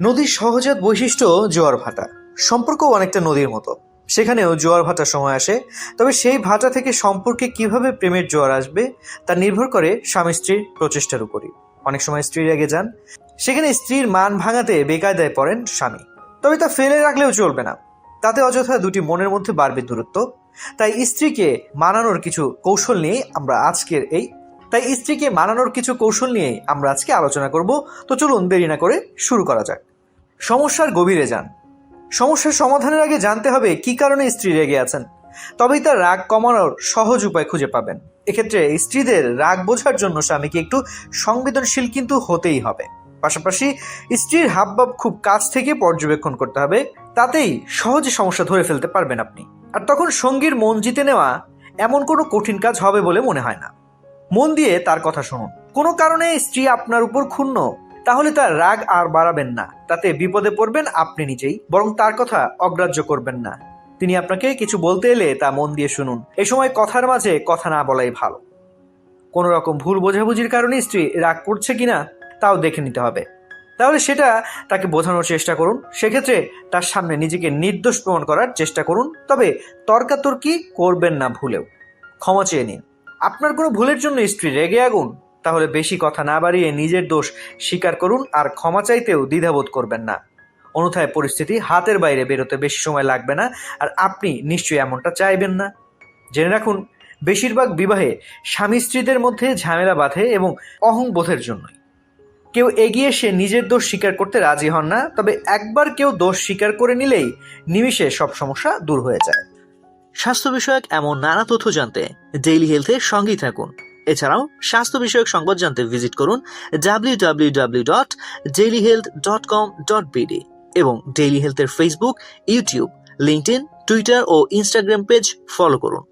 নদীর সহজাত বৈশিষ্ট্য জোয়ার ভাটা। সম্পর্ক অনেকটা নদীর মতো, সেখানেও জোয়ার ভাটার সময় আসে। তবে সেই ভাটা থেকে সম্পর্কে কিভাবে প্রেমের জোয়ার আসবে তা নির্ভর করে স্বামী স্ত্রীর প্রচেষ্টার উপরই। অনেক সময় স্ত্রী রেগে যান, সেখানে স্ত্রীর মান ভাঙাতে বেকায়দায় পড়েন স্বামী। তবে তা ফেলে রাখলেও চলবে না, তাতে অযথা দুটি মনের মধ্যে বাড়বে দূরত্ব। তাই স্ত্রীকে মানানোর কিছু কৌশল নিয়ে আমরা আজকে আলোচনা করব। তো চলুন দেরি না করে শুরু করা যাক। সমস্যার গভীরে যান। সমস্যার সমাধানের আগে জানতে হবে কি কারণে স্ত্রী রেগে আছেন, তবেই তার রাগ কমানোর সহজ উপায় খুঁজে পাবেন। এক্ষেত্রে স্ত্রীদের রাগ বোঝার জন্য স্বামীকে একটু সংবেদনশীল কিন্তু হতেই হবে। পাশাপাশি স্ত্রীর হাবভাব খুব কাছ থেকে পর্যবেক্ষণ করতে হবে, তাতেই সহজে সমস্যা ধরে ফেলতে পারবেন আপনি। আর তখন সঙ্গীর মন জিতে নেওয়া এমন কোনো কঠিন কাজ হবে বলে মনে হয় না। মন দিয়ে তার কথা শুনুন। কোনো কারণে স্ত্রী আপনার উপর ক্ষুণ্ণ, তাহলে তার রাগ আর বাড়াবেন না, তাতে বিপদে পড়বেন আপনি নিজেই। বরং তার কথা অগ্রাহ্য করবেন না। তিনি আপনাকে কিছু বলতে এলে তা মন দিয়ে শুনুন। এই সময় কথার মাঝে কথা না বলাই ভালো। কোনো রকম ভুল বোঝাবুঝির কারণে স্ত্রী রাগ করছে কিনা তাও দেখে নিতে হবে, তাহলে সেটা তাকে বোঝানোর চেষ্টা করুন। সেক্ষেত্রে তার সামনে নিজেকে নির্দোষ প্রমাণ করার চেষ্টা করুন, তবে তর্কাতর্কি করবেন না ভুলেও। ক্ষমা চেয়ে নিন। আপনার কোনো ভুলের জন্য স্ত্রী রেগে আগুন, তাহলে বেশি কথা না বাড়িয়ে নিজের দোষ স্বীকার করুন আর ক্ষমা চাইতেও দ্বিধাবোধ করবেন না। অন্যথায় পরিস্থিতি হাতের বাইরে বেরোতে বেশি সময় লাগবে না, আর আপনি নিশ্চয়ই এমনটা চাইবেন না। জেনে রাখুন, বেশিরভাগ বিবাহে স্বামী স্ত্রীদের মধ্যে ঝামেলা বাঁধে এবং অহংবোধের জন্যই। কেউ এগিয়ে এসে নিজের দোষ স্বীকার করতে রাজি হন না, তবে একবার কেউ দোষ স্বীকার করে নিলেই নিমিষে সব সমস্যা দূর হয়ে যায়। স্বাস্থ্য বিষয়ক এমন নানা তথ্য জানতে ডেইলি হেলথের সঙ্গেই থাকুন। এছাড়াও স্বাস্থ্য বিষয়ক সংবাদ জানতে ভিজিট করুন www.dailyhealth.com.bd এবং ডেইলি হেলথের ফেসবুক, ইউটিউব, লিঙ্কডইন, টুইটার ও ইনস্টাগ্রাম পেজ ফলো করুন।